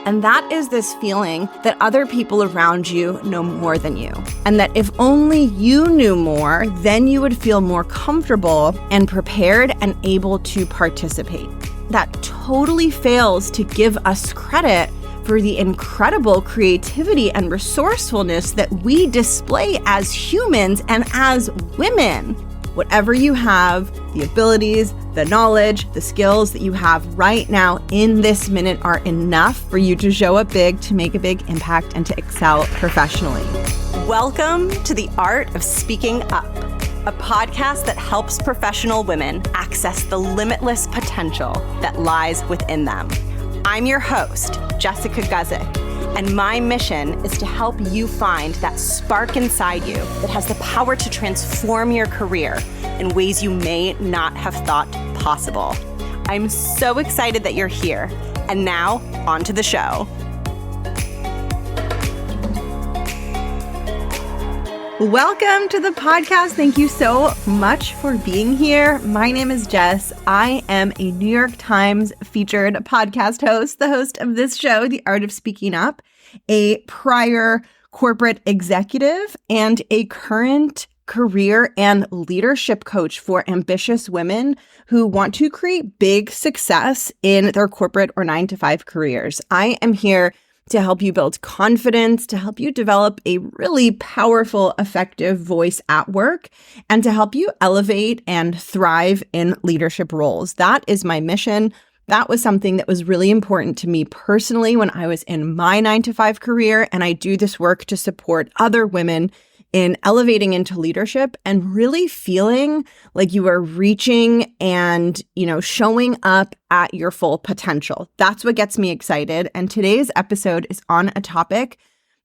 And that is this feeling that other people around you know more than you. And that if only you knew more, then you would feel more comfortable and prepared and able to participate. That totally fails to give us credit for the incredible creativity and resourcefulness that we display as humans and as women. Whatever you have, the abilities, the knowledge, the skills that you have right now in this minute are enough for you to show up big, to make a big impact, and to excel professionally. Welcome to the Art of Speaking Up, a podcast that helps professional women access the limitless potential that lies within them. I'm your host, Jessica Guzik, and my mission is to help you find that spark inside you that has the power to transform your career in ways you may not have thought possible. I'm so excited that you're here. And now, on to the show. Welcome to the podcast. Thank you so much for being here. My name is Jess. I am a New York Times featured podcast host, the host of this show, The Art of Speaking Up, a prior corporate executive, and a current career and leadership coach for ambitious women who want to create big success in their corporate or 9-to-5 careers. I am here to help you build confidence, to help you develop a really powerful, effective voice at work, and to help you elevate and thrive in leadership roles. That is my mission. That was something that was really important to me personally when I was in my 9-to-5 career, and I do this work to support other women in elevating into leadership and really feeling like you are reaching and, showing up at your full potential. That's what gets me excited. And today's episode is on a topic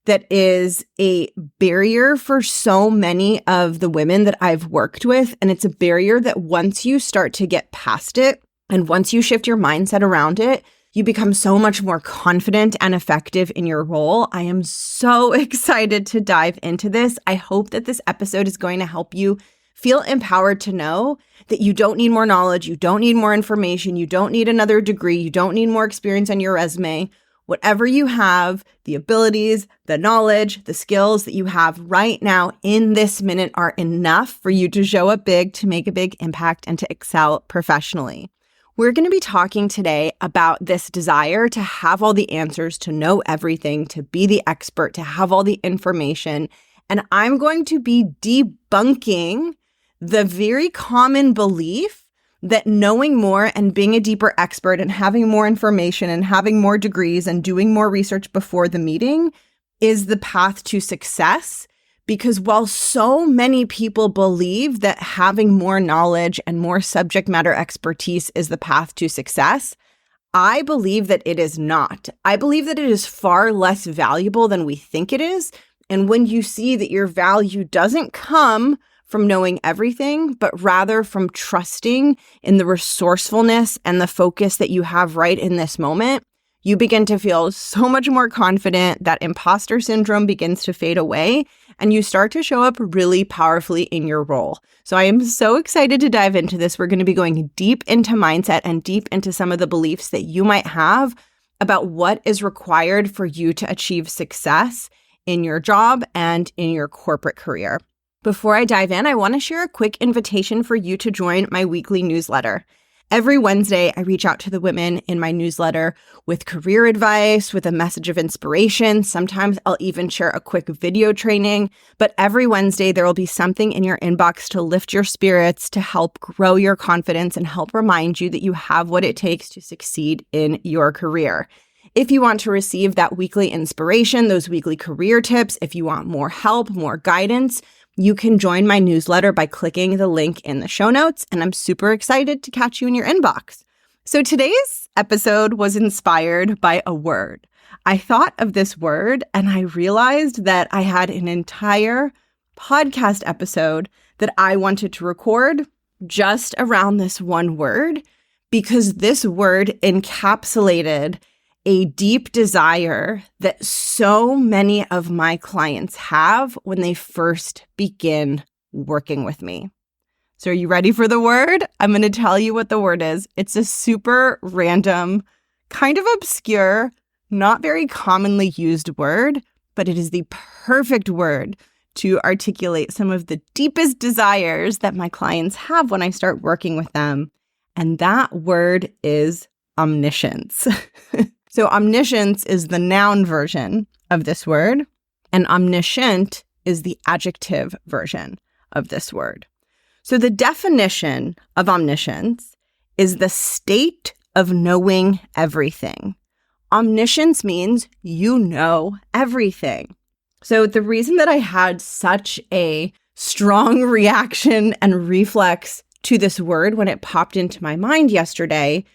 that is a barrier for so many of the women that I've worked with. And it's a barrier that once you start to get past it, and once you shift your mindset around it, you become so much more confident and effective in your role. I am so excited to dive into this. I hope that this episode is going to help you feel empowered to know that you don't need more knowledge, you don't need more information, you don't need another degree, you don't need more experience on your resume. Whatever you have, the abilities, the knowledge, the skills that you have right now in this minute are enough for you to show up big, to make a big impact, and to excel professionally. We're going to be talking today about this desire to have all the answers, to know everything, to be the expert, to have all the information. And I'm going to be debunking the very common belief that knowing more and being a deeper expert and having more information and having more degrees and doing more research before the meeting is the path to success. Because while so many people believe that having more knowledge and more subject matter expertise is the path to success, I believe that it is not. I believe that it is far less valuable than we think it is. And when you see that your value doesn't come from knowing everything, but rather from trusting in the resourcefulness and the focus that you have right in this moment, you begin to feel so much more confident. That imposter syndrome begins to fade away, and you start to show up really powerfully in your role. So I am so excited to dive into this. We're going to be going deep into mindset and deep into some of the beliefs that you might have about what is required for you to achieve success in your job and in your corporate career. Before I dive in, I want to share a quick invitation for you to join my weekly newsletter. Every Wednesday, I reach out to the women in my newsletter with career advice, with a message of inspiration. Sometimes I'll even share a quick video training. But every Wednesday, there will be something in your inbox to lift your spirits, to help grow your confidence, and help remind you that you have what it takes to succeed in your career. If you want to receive that weekly inspiration, those weekly career tips, if you want more help, more guidance, you can join my newsletter by clicking the link in the show notes, and I'm super excited to catch you in your inbox. So today's episode was inspired by a word. I thought of this word and I realized that I had an entire podcast episode that I wanted to record just around this one word, because this word encapsulated a deep desire that so many of my clients have when they first begin working with me. So are you ready for the word? I'm going to tell you what the word is. It's a super random, kind of obscure, not very commonly used word, but it is the perfect word to articulate some of the deepest desires that my clients have when I start working with them. And that word is omniscience. So omniscience is the noun version of this word, and omniscient is the adjective version of this word. So the definition of omniscience is the state of knowing everything. Omniscience means you know everything. So the reason that I had such a strong reaction and reflex to this word when it popped into my mind yesterday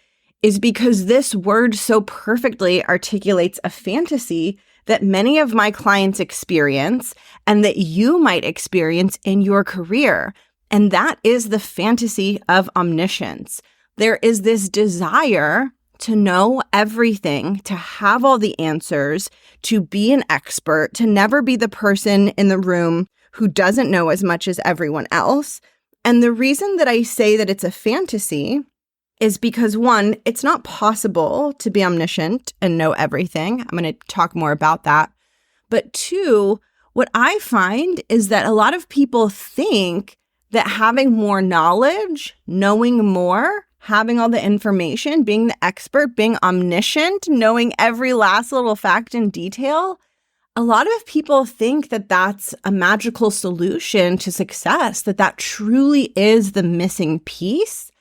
is because this word so perfectly articulates a fantasy that many of my clients experience and that you might experience in your career. And that is the fantasy of omniscience. There is this desire to know everything, to have all the answers, to be an expert, to never be the person in the room who doesn't know as much as everyone else. And the reason that I say that it's a fantasy is because, one, it's not possible to be omniscient and know everything. I'm going to talk more about that. But two, what I find is that a lot of people think that having more knowledge, knowing more, having all the information, being the expert, being omniscient, knowing every last little fact and detail, a lot of people think that that's a magical solution to success, that that truly is the missing piece.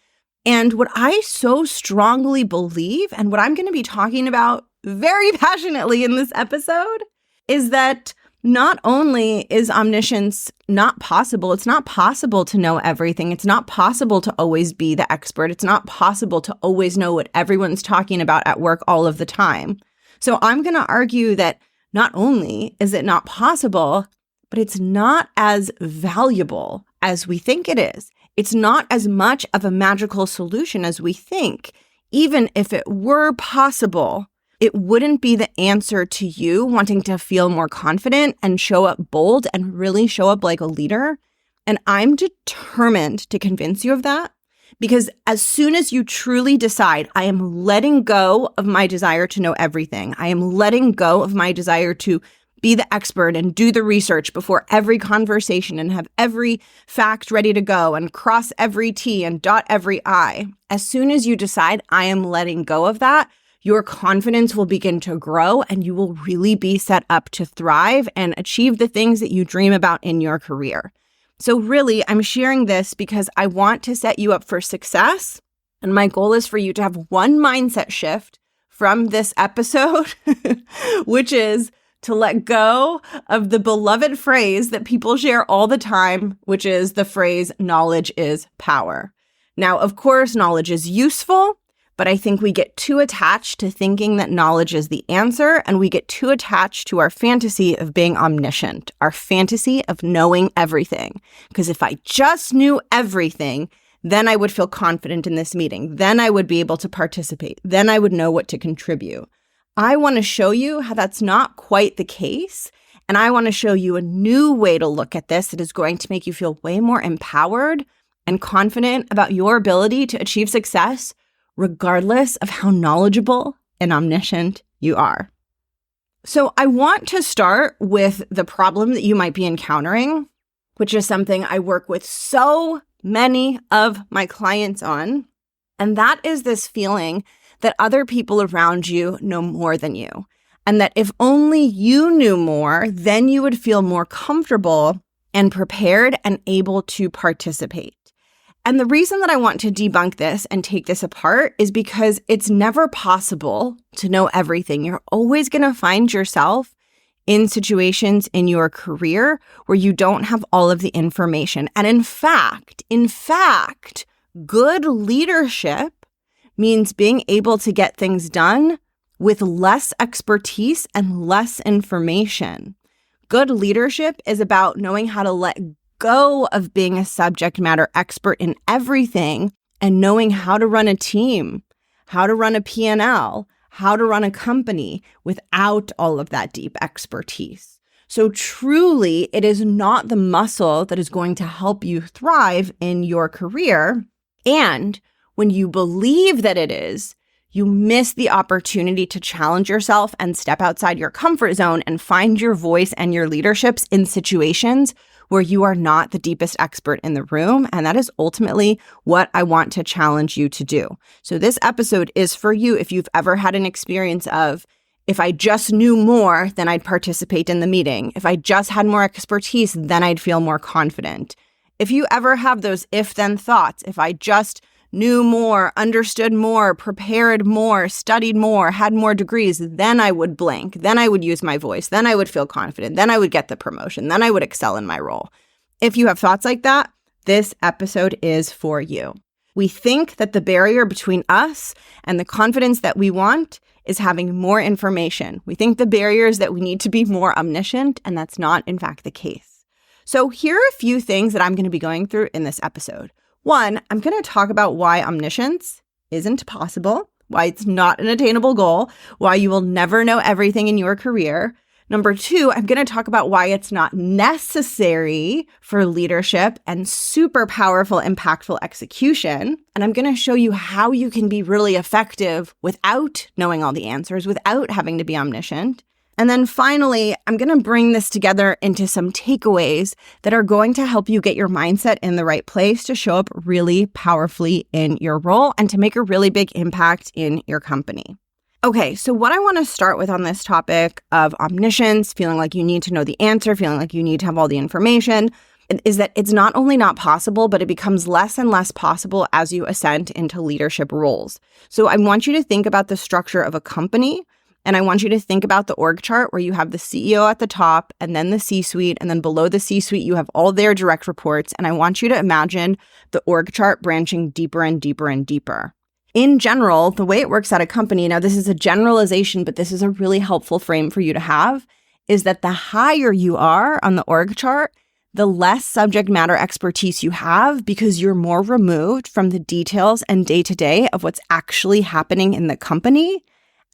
And what I so strongly believe, and what I'm going to be talking about very passionately in this episode, is that not only is omniscience not possible, it's not possible to know everything. It's not possible to always be the expert. It's not possible to always know what everyone's talking about at work all of the time. So I'm going to argue that not only is it not possible, but it's not as valuable as we think it is. It's not as much of a magical solution as we think. Even if it were possible, it wouldn't be the answer to you wanting to feel more confident and show up bold and really show up like a leader. And I'm determined to convince you of that, because as soon as you truly decide, I am letting go of my desire to know everything, I am letting go of my desire to be the expert and do the research before every conversation and have every fact ready to go and cross every T and dot every I. As soon as you decide I am letting go of that, your confidence will begin to grow and you will really be set up to thrive and achieve the things that you dream about in your career. So really, I'm sharing this because I want to set you up for success. And my goal is for you to have one mindset shift from this episode, which is to let go of the beloved phrase that people share all the time, which is the phrase, knowledge is power. Now, of course, knowledge is useful, but I think we get too attached to thinking that knowledge is the answer, and we get too attached to our fantasy of being omniscient, our fantasy of knowing everything. Because if I just knew everything, then I would feel confident in this meeting. Then I would be able to participate. Then I would know what to contribute. I want to show you how that's not quite the case. And I want to show you a new way to look at this that is going to make you feel way more empowered and confident about your ability to achieve success, regardless of how knowledgeable and omniscient you are. So I want to start with the problem that you might be encountering, which is something I work with so many of my clients on. And that is this feeling that other people around you know more than you. And that if only you knew more, then you would feel more comfortable and prepared and able to participate. And the reason that I want to debunk this and take this apart is because it's never possible to know everything. You're always going to find yourself in situations in your career where you don't have all of the information. And in fact, good leadership means being able to get things done with less expertise and less information. Good leadership is about knowing how to let go of being a subject matter expert in everything and knowing how to run a team, how to run a P&L, how to run a company without all of that deep expertise. So truly, it is not the muscle that is going to help you thrive in your career. And when you believe that it is, You miss the opportunity to challenge yourself and step outside your comfort zone and find your voice and your leaderships in situations where you are not the deepest expert in the room. And that is ultimately what I want to challenge you to do. So this episode is for you if you've ever had an experience of, if I just knew more, then I'd participate in the meeting. If I just had more expertise, then I'd feel more confident. If you ever have those if-then thoughts, if I just knew more, understood more, prepared more, studied more, had more degrees, then I would blink, then I would use my voice, then I would feel confident, then I would get the promotion, then I would excel in my role. If you have thoughts like that, this episode is for you. We think that the barrier between us and the confidence that we want is having more information. We think the barrier is that we need to be more omniscient, and that's not, in fact, the case. So here are a few things that I'm going to be going through in this episode. One, I'm going to talk about why omniscience isn't possible, why it's not an attainable goal, why you will never know everything in your career. Number two, I'm going to talk about why it's not necessary for leadership and super powerful, impactful execution. And I'm going to show you how you can be really effective without knowing all the answers, without having to be omniscient. And then finally, I'm going to bring this together into some takeaways that are going to help you get your mindset in the right place to show up really powerfully in your role and to make a really big impact in your company. Okay, so what I want to start with on this topic of omniscience, feeling like you need to know the answer, feeling like you need to have all the information, is that it's not only not possible, but it becomes less and less possible as you ascend into leadership roles. So I want you to think about the structure of a company. And I want you to think about the org chart where you have the CEO at the top and then the C-suite, and then below the C-suite, you have all their direct reports. And I want you to imagine the org chart branching deeper and deeper and deeper. In general, the way it works at a company, now this is a generalization, but this is a really helpful frame for you to have, is that the higher you are on the org chart, the less subject matter expertise you have because you're more removed from the details and day-to-day of what's actually happening in the company.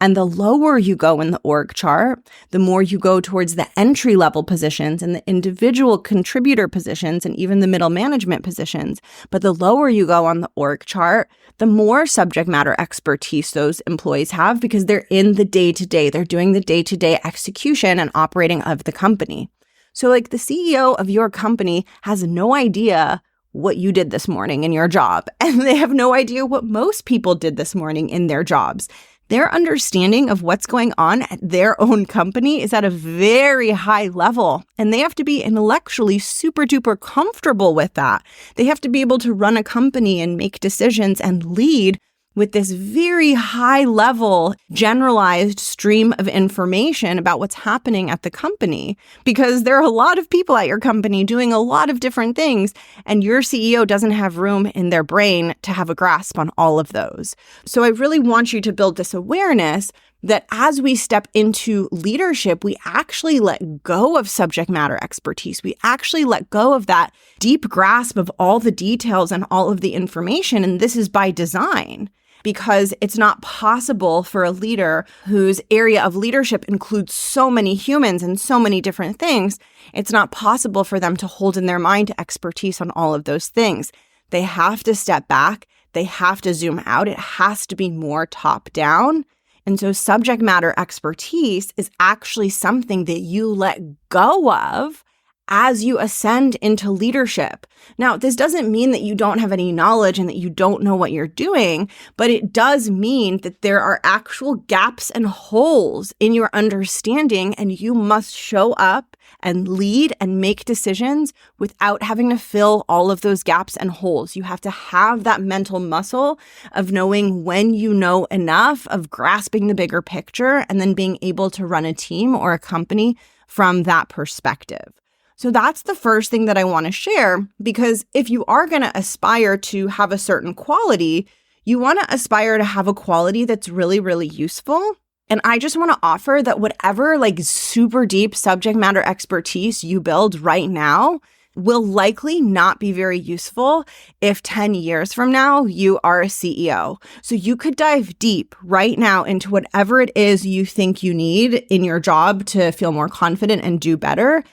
And the lower you go in the org chart, the more you go towards the entry-level positions and the individual contributor positions and even the middle management positions. But the lower you go on the org chart, the more subject matter expertise those employees have because they're in the day-to-day. They're doing the day-to-day execution and operating of the company. So like the CEO of your company has no idea what you did this morning in your job, and they have no idea what most people did this morning in their jobs. Their understanding of what's going on at their own company is at a very high level, and they have to be intellectually super duper comfortable with that. They have to be able to run a company and make decisions and lead with this very high level, generalized stream of information about what's happening at the company, because there are a lot of people at your company doing a lot of different things, and your CEO doesn't have room in their brain to have a grasp on all of those. So I really want you to build this awareness that as we step into leadership, we actually let go of subject matter expertise. We actually let go of that deep grasp of all the details and all of the information, and this is by design. Because it's not possible for a leader whose area of leadership includes so many humans and so many different things, it's not possible for them to hold in their mind expertise on all of those things. They have to step back. They have to zoom out. It has to be more top down. And so subject matter expertise is actually something that you let go of as you ascend into leadership. Now, this doesn't mean that you don't have any knowledge and that you don't know what you're doing, but it does mean that there are actual gaps and holes in your understanding, and you must show up and lead and make decisions without having to fill all of those gaps and holes. You have to have that mental muscle of knowing when you know enough, of grasping the bigger picture, and then being able to run a team or a company from that perspective. So that's the first thing that I want to share, because if you are going to aspire to have a certain quality, you want to aspire to have a quality that's really, really useful. And I just want to offer that whatever like super deep subject matter expertise you build right now will likely not be very useful if 10 years from now you are a CEO. So you could dive deep right now into whatever it is you think you need in your job to feel more confident and do better.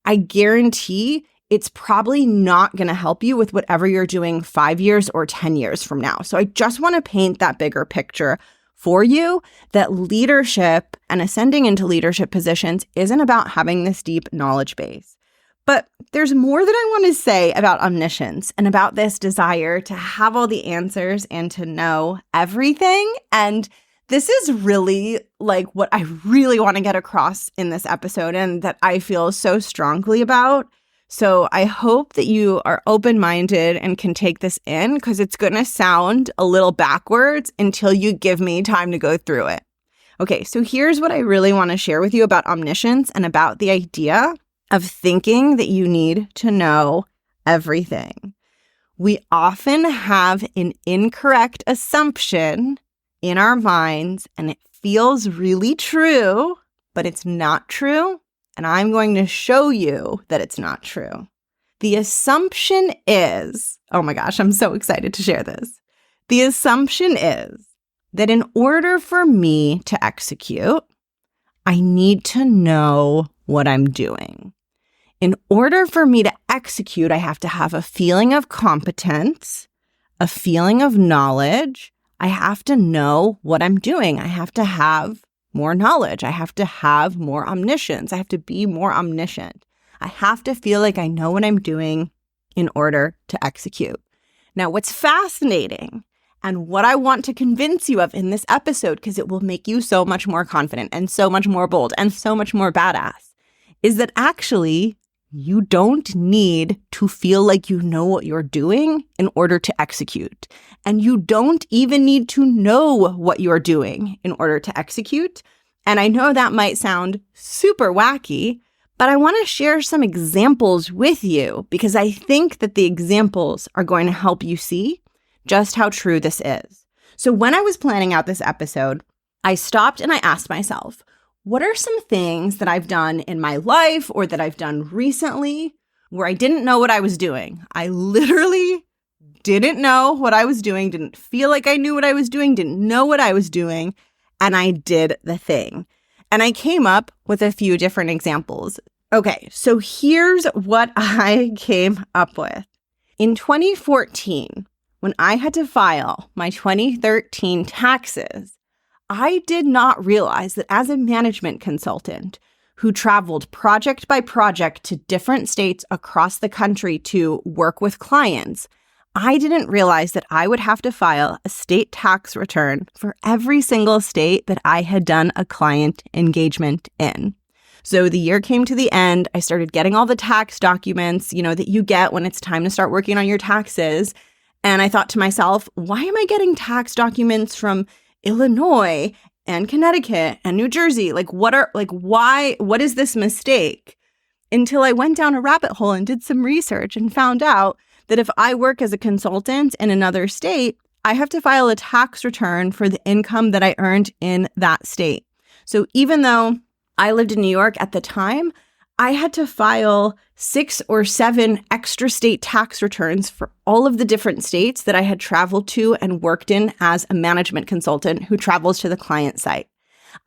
I guarantee it's probably not going to help you with whatever you're doing 5 years or 10 years from now. So I just want to paint that bigger picture for you that leadership and ascending into leadership positions isn't about having this deep knowledge base. But there's more that I want to say about omniscience and about this desire to have all the answers and to know everything. And this is really like what I really want to get across in this episode and that I feel so strongly about. So I hope that you are open-minded and can take this in because it's going to sound a little backwards until you give me time to go through it. Okay, so here's what I really want to share with you about omniscience and about the idea of thinking that you need to know everything. We often have an incorrect assumption in our minds, and it feels really true, but it's not true. And I'm going to show you that it's not true. The assumption is, oh my gosh, I'm so excited to share this. The assumption is that in order for me to execute, I need to know what I'm doing. In order for me to execute, I have to have a feeling of competence, a feeling of knowledge. I have to know what I'm doing. I have to have more knowledge. I have to have more omniscience. I have to be more omniscient. I have to feel like I know what I'm doing in order to execute. Now, what's fascinating and what I want to convince you of in this episode, because it will make you so much more confident and so much more bold and so much more badass, is that actually you don't need to feel like you know what you're doing in order to execute. And you don't even need to know what you're doing in order to execute. And I know that might sound super wacky, but I want to share some examples with you because I think that the examples are going to help you see just how true this is. So when I was planning out this episode, I stopped and I asked myself, what are some things that I've done in my life or that I've done recently where I didn't know what I was doing? I literally didn't know what I was doing, didn't feel like I knew what I was doing, didn't know what I was doing, and I did the thing. And I came up with a few different examples. Okay, so here's what I came up with. In 2014, when I had to file my 2013 taxes, I did not realize that as a management consultant who traveled project by project to different states across the country to work with clients, I didn't realize that I would have to file a state tax return for every single state that I had done a client engagement in. So the year came to the end. I started getting all the tax documents, that you get when it's time to start working on your taxes. And I thought to myself, why am I getting tax documents from Illinois and Connecticut and New Jersey? What is this mistake? Until I went down a rabbit hole and did some research and found out that if I work as a consultant in another state, I have to file a tax return for the income that I earned in that state. So even though I lived in New York at the time, I had to file 6 or 7 extra state tax returns for all of the different states that I had traveled to and worked in as a management consultant who travels to the client site.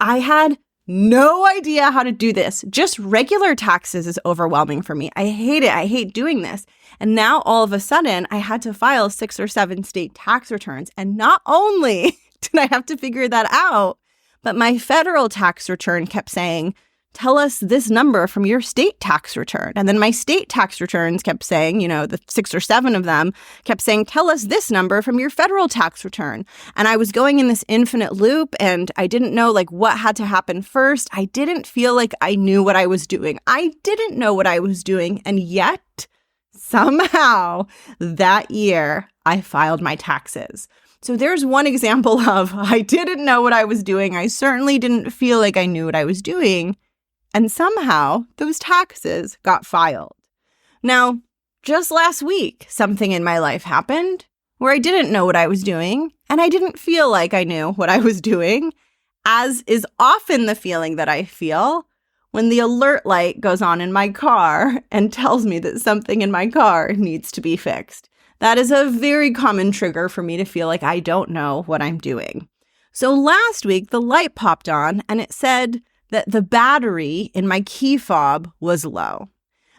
I had no idea how to do this. Just regular taxes is overwhelming for me. I hate it. I hate doing this. And now all of a sudden, I had to file 6 or 7 state tax returns. And not only did I have to figure that out, but my federal tax return kept saying, tell us this number from your state tax return. And then my state tax returns kept saying, the 6 or 7 of them kept saying, tell us this number from your federal tax return. And I was going in this infinite loop and I didn't know what had to happen first. I didn't feel like I knew what I was doing. I didn't know what I was doing. And yet somehow that year I filed my taxes. So there's one example of I didn't know what I was doing. I certainly didn't feel like I knew what I was doing. And somehow those taxes got filed. Now, just last week, something in my life happened where I didn't know what I was doing and I didn't feel like I knew what I was doing, as is often the feeling that I feel when the alert light goes on in my car and tells me that something in my car needs to be fixed. That is a very common trigger for me to feel like I don't know what I'm doing. So last week, the light popped on and it said that the battery in my key fob was low.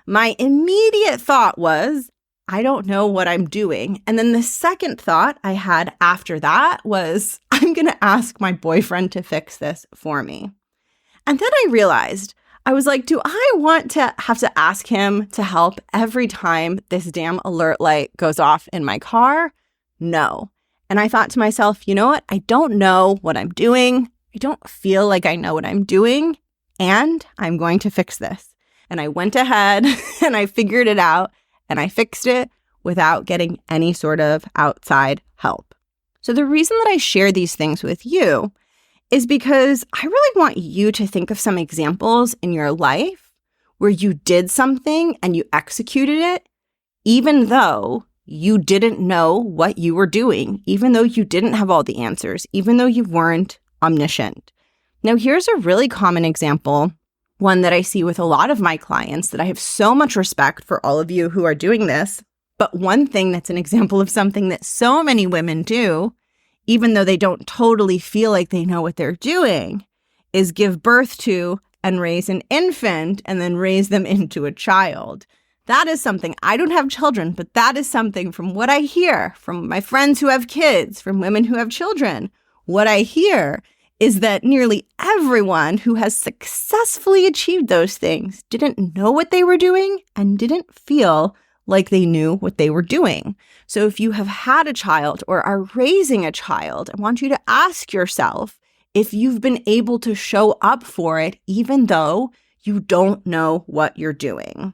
My immediate thought was, I don't know what I'm doing. And then the second thought I had after that was, I'm going to ask my boyfriend to fix this for me. And then I realized, I was like, do I want to have to ask him to help every time this damn alert light goes off in my car? No. And I thought to myself, you know what? I don't know what I'm doing. I don't feel like I know what I'm doing. And I'm going to fix this. And I went ahead and I figured it out and I fixed it without getting any sort of outside help. So the reason that I share these things with you is because I really want you to think of some examples in your life where you did something and you executed it, even though you didn't know what you were doing, even though you didn't have all the answers, even though you weren't omniscient. Now, here's a really common example, one that I see with a lot of my clients that I have so much respect for all of you who are doing this. But one thing that's an example of something that so many women do, even though they don't totally feel like they know what they're doing, is give birth to and raise an infant and then raise them into a child. That is something, I don't have children, but that is something from what I hear from my friends who have kids, from women who have children. What I hear is that nearly everyone who has successfully achieved those things didn't know what they were doing and didn't feel like they knew what they were doing. So if you have had a child or are raising a child, I want you to ask yourself if you've been able to show up for it, even though you don't know what you're doing.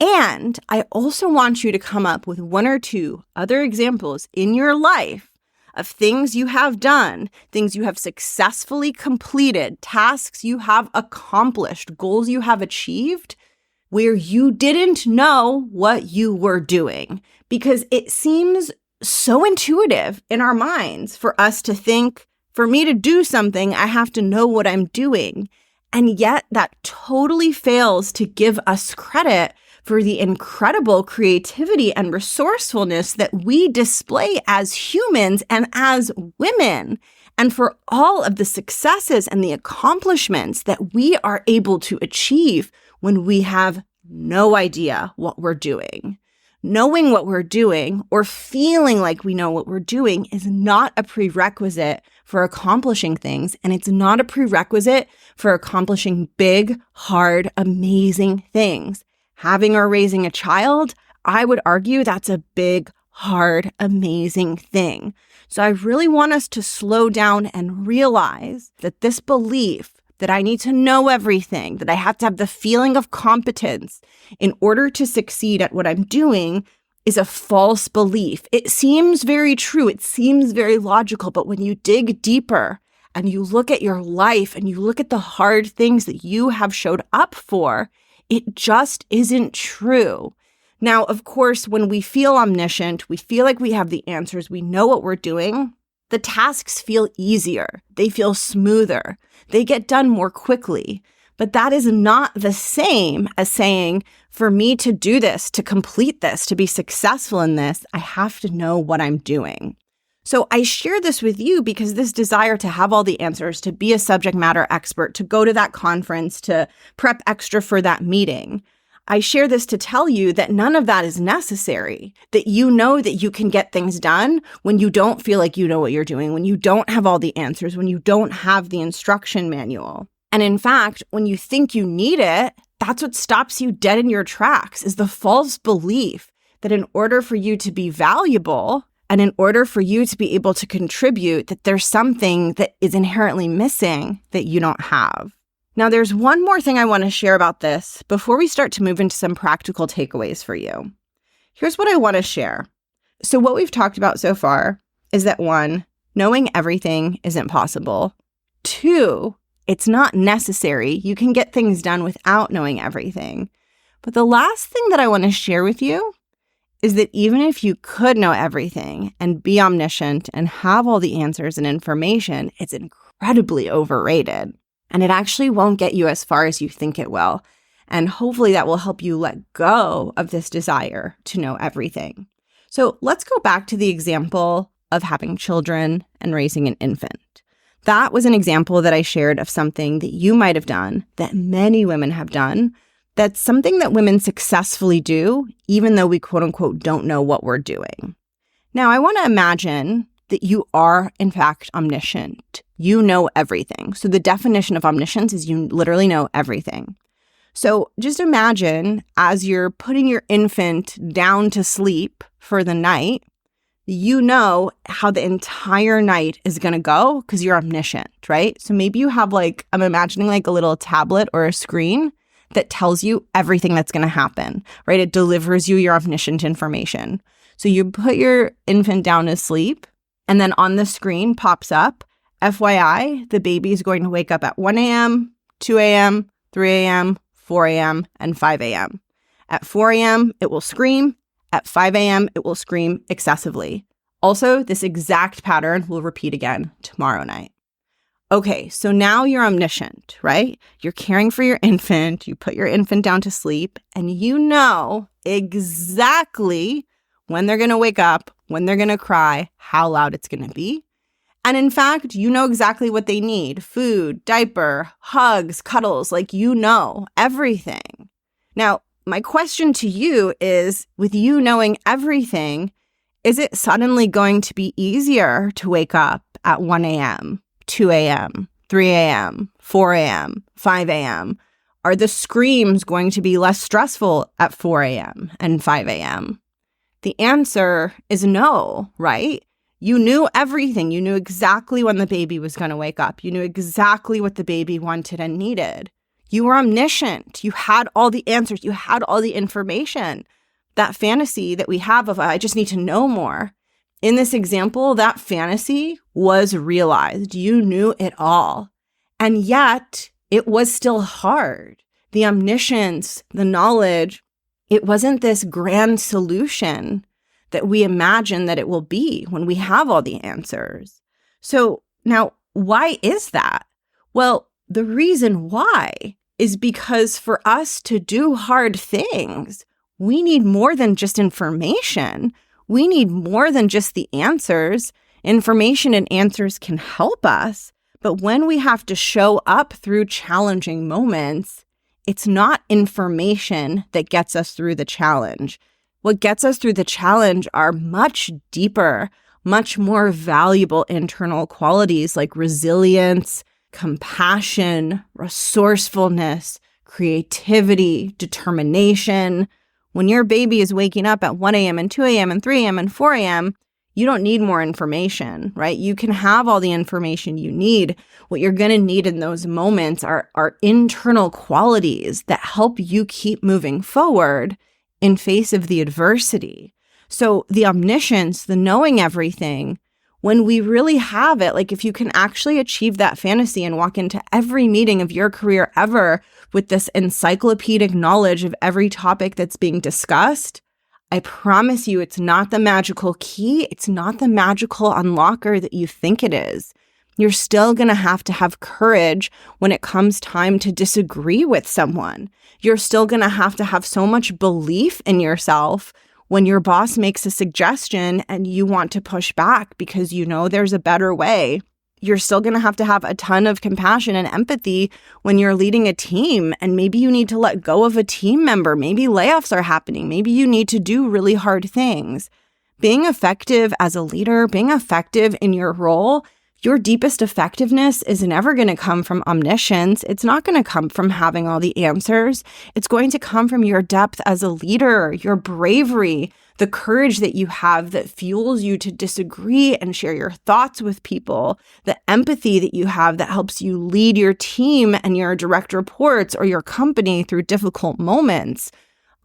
And I also want you to come up with one or two other examples in your life of things you have done, things you have successfully completed, tasks you have accomplished, goals you have achieved, where you didn't know what you were doing. Because it seems so intuitive in our minds for us to think, for me to do something, I have to know what I'm doing. And yet that totally fails to give us credit for the incredible creativity and resourcefulness that we display as humans and as women, and for all of the successes and the accomplishments that we are able to achieve when we have no idea what we're doing. Knowing what we're doing or feeling like we know what we're doing is not a prerequisite for accomplishing things, and it's not a prerequisite for accomplishing big, hard, amazing things. Having or raising a child, I would argue that's a big, hard, amazing thing. So I really want us to slow down and realize that this belief that I need to know everything, that I have to have the feeling of competence in order to succeed at what I'm doing is a false belief. It seems very true. It seems very logical. But when you dig deeper and you look at your life and you look at the hard things that you have showed up for, it just isn't true. Now, of course, when we feel omniscient, we feel like we have the answers, we know what we're doing, the tasks feel easier, they feel smoother, they get done more quickly. But that is not the same as saying, for me to do this, to complete this, to be successful in this, I have to know what I'm doing. So I share this with you because this desire to have all the answers, to be a subject matter expert, to go to that conference, to prep extra for that meeting, I share this to tell you that none of that is necessary, that you know that you can get things done when you don't feel like you know what you're doing, when you don't have all the answers, when you don't have the instruction manual. And in fact, when you think you need it, that's what stops you dead in your tracks, is the false belief that in order for you to be valuable, and in order for you to be able to contribute, that there's something that is inherently missing that you don't have. Now, there's one more thing I want to share about this before we start to move into some practical takeaways for you. Here's what I want to share. So what we've talked about so far is that 1, knowing everything isn't possible. 2, it's not necessary. You can get things done without knowing everything. But the last thing that I want to share with you is that even if you could know everything and be omniscient and have all the answers and information, it's incredibly overrated. And it actually won't get you as far as you think it will. And hopefully that will help you let go of this desire to know everything. So let's go back to the example of having children and raising an infant. That was an example that I shared of something that you might have done, that many women have done, That's something that women successfully do, even though we quote unquote don't know what we're doing. Now, I want to imagine that you are, in fact, omniscient. You know everything. So the definition of omniscience is you literally know everything. So just imagine as you're putting your infant down to sleep for the night, you know how the entire night is going to go because you're omniscient, right? So maybe you have I'm imagining a little tablet or a screen that tells you everything that's going to happen, right? It delivers you your omniscient information. So you put your infant down to sleep, and then on the screen pops up, FYI, the baby is going to wake up at 1 a.m., 2 a.m., 3 a.m., 4 a.m., and 5 a.m. At 4 a.m., it will scream. At 5 a.m., it will scream excessively. Also, this exact pattern will repeat again tomorrow night. Okay, so now you're omniscient, right? You're caring for your infant. You put your infant down to sleep, and you know exactly when they're going to wake up, when they're going to cry, how loud it's going to be. And in fact, you know exactly what they need: food, diaper, hugs, cuddles, you know everything. Now, my question to you is, with you knowing everything, is it suddenly going to be easier to wake up at 1 a.m., 2 a.m., 3 a.m., 4 a.m., 5 a.m.? Are the screams going to be less stressful at 4 a.m. and 5 a.m.? The answer is no, right? You knew everything. You knew exactly when the baby was going to wake up. You knew exactly what the baby wanted and needed. You were omniscient. You had all the answers. You had all the information. That fantasy that we have of, I just need to know more. In this example, that fantasy was realized. You knew it all. And yet, it was still hard. The omniscience, the knowledge, it wasn't this grand solution that we imagine that it will be when we have all the answers. So now, why is that? Well, the reason why is because for us to do hard things, we need more than just information. We need more than just the answers. Information and answers can help us, but when we have to show up through challenging moments, it's not information that gets us through the challenge. What gets us through the challenge are much deeper, much more valuable internal qualities like resilience, compassion, resourcefulness, creativity, determination. When your baby is waking up at 1 a.m. and 2 a.m. and 3 a.m. and 4 a.m., you don't need more information, right? You can have all the information you need. What you're going to need in those moments are internal qualities that help you keep moving forward in face of the adversity. So the omniscience, the knowing everything, when we really have it, if you can actually achieve that fantasy and walk into every meeting of your career ever with this encyclopedic knowledge of every topic that's being discussed, I promise you it's not the magical key. It's not the magical unlocker that you think it is. You're still going to have courage when it comes time to disagree with someone. You're still going to have so much belief in yourself when your boss makes a suggestion and you want to push back because you know there's a better way. You're still going to have a ton of compassion and empathy when you're leading a team, and maybe you need to let go of a team member. Maybe layoffs are happening. Maybe you need to do really hard things. Being effective as a leader, being effective in your role, your deepest effectiveness is never going to come from omniscience. It's not going to come from having all the answers. It's going to come from your depth as a leader, your bravery, the courage that you have that fuels you to disagree and share your thoughts with people, the empathy that you have that helps you lead your team and your direct reports or your company through difficult moments.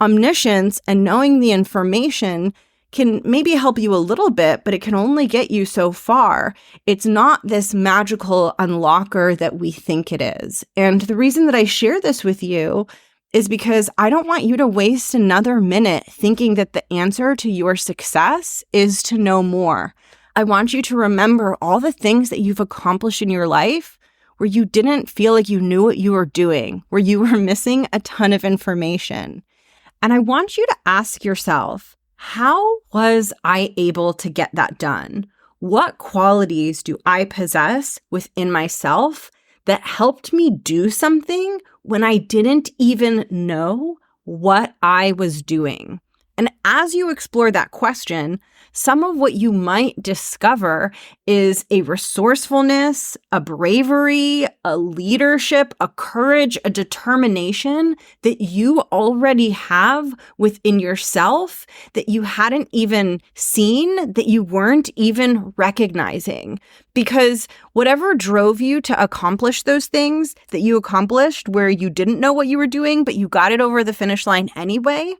Omniscience and knowing the information can maybe help you a little bit, but it can only get you so far. It's not this magical unlocker that we think it is. And the reason that I share this with you is because I don't want you to waste another minute thinking that the answer to your success is to know more. I want you to remember all the things that you've accomplished in your life where you didn't feel like you knew what you were doing, where you were missing a ton of information. And I want you to ask yourself, how was I able to get that done? What qualities do I possess within myself that helped me do something when I didn't even know what I was doing? And as you explore that question, some of what you might discover is a resourcefulness, a bravery, a leadership, a courage, a determination that you already have within yourself that you hadn't even seen, that you weren't even recognizing. Because whatever drove you to accomplish those things that you accomplished where you didn't know what you were doing, but you got it over the finish line anyway,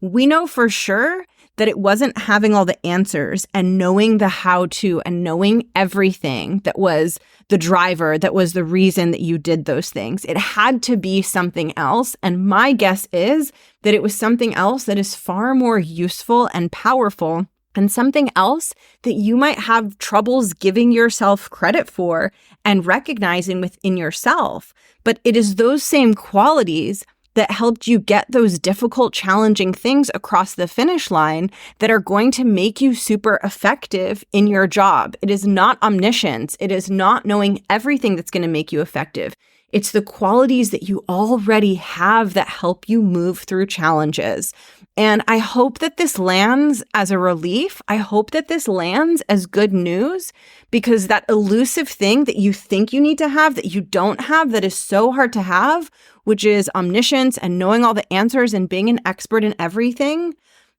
we know for sure that it wasn't having all the answers and knowing the how-to and knowing everything that was the driver, that was the reason that you did those things. It had to be something else. And my guess is that it was something else that is far more useful and powerful, and something else that you might have troubles giving yourself credit for and recognizing within yourself. But it is those same qualities that helped you get those difficult, challenging things across the finish line that are going to make you super effective in your job. It is not omniscience. It is not knowing everything that's going to make you effective. It's the qualities that you already have that help you move through challenges. And I hope that this lands as a relief. I hope that this lands as good news, because that elusive thing that you think you need to have that you don't have, that is so hard to have, which is omniscience and knowing all the answers and being an expert in everything,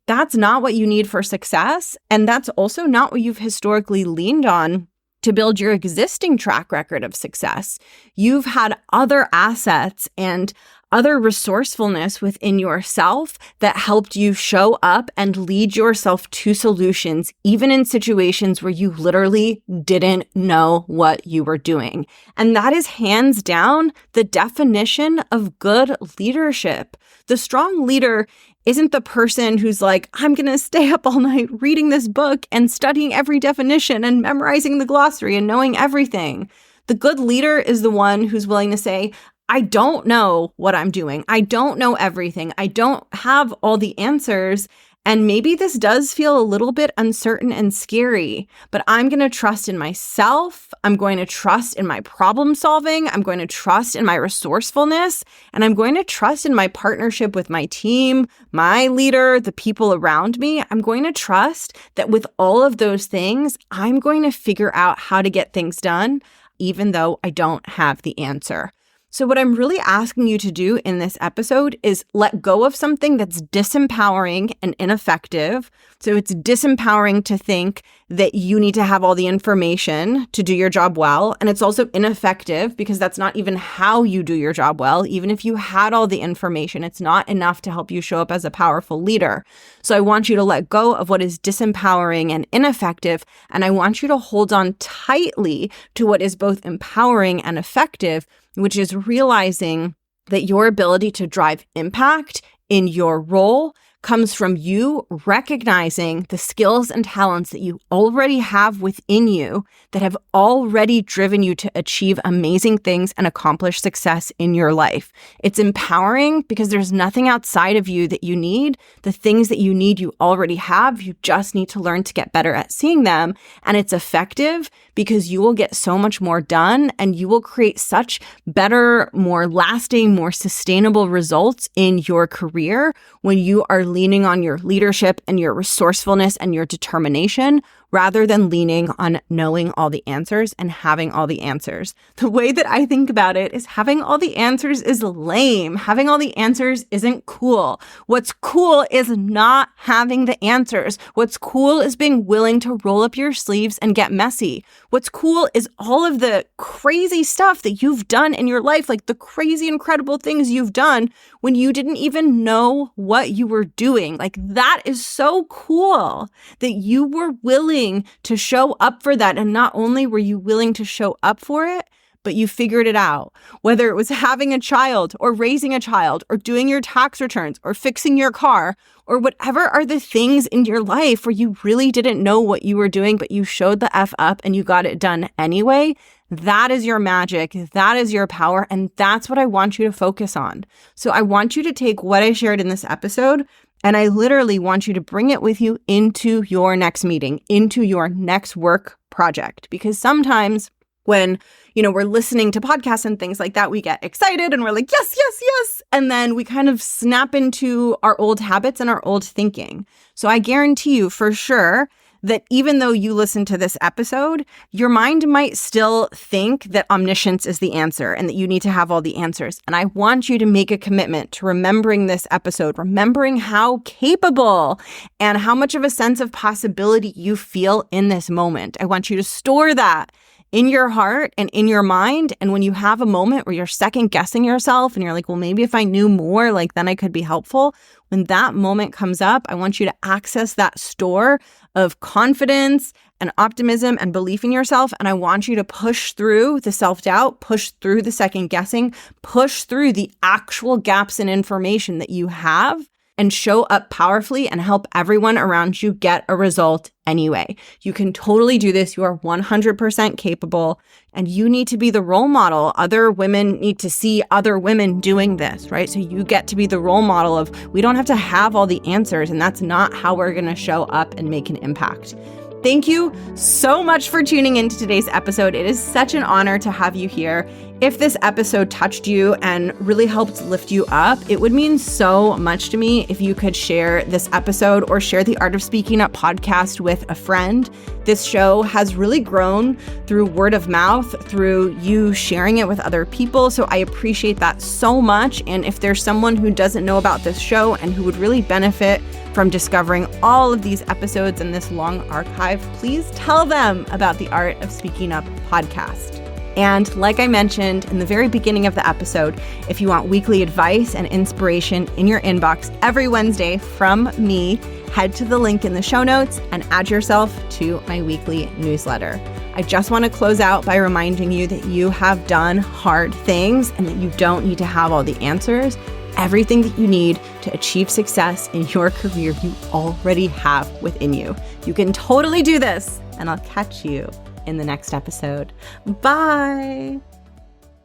that's not what you need for success. And that's also not what you've historically leaned on to build your existing track record of success. You've had other assets and other resourcefulness within yourself that helped you show up and lead yourself to solutions, even in situations where you literally didn't know what you were doing. And that is hands down the definition of good leadership. The strong leader isn't the person who's like, I'm going to stay up all night reading this book and studying every definition and memorizing the glossary and knowing everything. The good leader is the one who's willing to say, I don't know what I'm doing. I don't know everything. I don't have all the answers. And maybe this does feel a little bit uncertain and scary, but I'm going to trust in myself. I'm going to trust in my problem solving. I'm going to trust in my resourcefulness. And I'm going to trust in my partnership with my team, my leader, the people around me. I'm going to trust that with all of those things, I'm going to figure out how to get things done, even though I don't have the answer. So what I'm really asking you to do in this episode is let go of something that's disempowering and ineffective. So it's disempowering to think that you need to have all the information to do your job well. And it's also ineffective because that's not even how you do your job well. Even if you had all the information, it's not enough to help you show up as a powerful leader. So I want you to let go of what is disempowering and ineffective. And I want you to hold on tightly to what is both empowering and effective, which is realizing that your ability to drive impact in your role comes from you recognizing the skills and talents that you already have within you that have already driven you to achieve amazing things and accomplish success in your life. It's empowering because there's nothing outside of you that you need. The things that you need, you already have. You just need to learn to get better at seeing them. And it's effective because you will get so much more done and you will create such better, more lasting, more sustainable results in your career when you are leaning on your leadership and your resourcefulness and your determination rather than leaning on knowing all the answers and having all the answers. The way that I think about it is having all the answers is lame. Having all the answers isn't cool. What's cool is not having the answers. What's cool is being willing to roll up your sleeves and get messy. What's cool is all of the crazy stuff that you've done in your life, like the crazy, incredible things you've done when you didn't even know what you were doing. Like that is so cool that you were willing to show up for that. And not only were you willing to show up for it, but you figured it out. Whether it was having a child or raising a child or doing your tax returns or fixing your car or whatever are the things in your life where you really didn't know what you were doing, but you showed the F up and you got it done anyway. That is your magic. That is your power. And that's what I want you to focus on. So I want you to take what I shared in this episode and I literally want you to bring it with you into your next meeting, into your next work project, because sometimes When, we're listening to podcasts and things like that, we get excited and we're like, yes, yes, yes. And then we kind of snap into our old habits and our old thinking. So I guarantee you for sure that even though you listen to this episode, your mind might still think that omniscience is the answer and that you need to have all the answers. And I want you to make a commitment to remembering this episode, remembering how capable and how much of a sense of possibility you feel in this moment. I want you to store that in your heart and in your mind. And when you have a moment where you're second guessing yourself and you're like, well, maybe if I knew more, then I could be helpful. When that moment comes up, I want you to access that store of confidence and optimism and belief in yourself. And I want you to push through the self-doubt, push through the second guessing, push through the actual gaps in information that you have, and show up powerfully and help everyone around you get a result anyway. You can totally do this. You are 100% capable, and you need to be the role model. Other women need to see other women doing this, right? So you get to be the role model of, we don't have to have all the answers, and that's not how we're going to show up and make an impact. Thank you so much for tuning into today's episode. It is such an honor to have you here. If this episode touched you and really helped lift you up, it would mean so much to me if you could share this episode or share the Art of Speaking Up podcast with a friend. This show has really grown through word of mouth, through you sharing it with other people. So I appreciate that so much. And if there's someone who doesn't know about this show and who would really benefit from discovering all of these episodes in this long archive, please tell them about the Art of Speaking Up podcast. And like I mentioned in the very beginning of the episode, if you want weekly advice and inspiration in your inbox every Wednesday from me, head to the link in the show notes and add yourself to my weekly newsletter. I just want to close out by reminding you that you have done hard things and that you don't need to have all the answers. Everything that you need to achieve success in your career, you already have within you. You can totally do this, and I'll catch you in the next episode. Bye.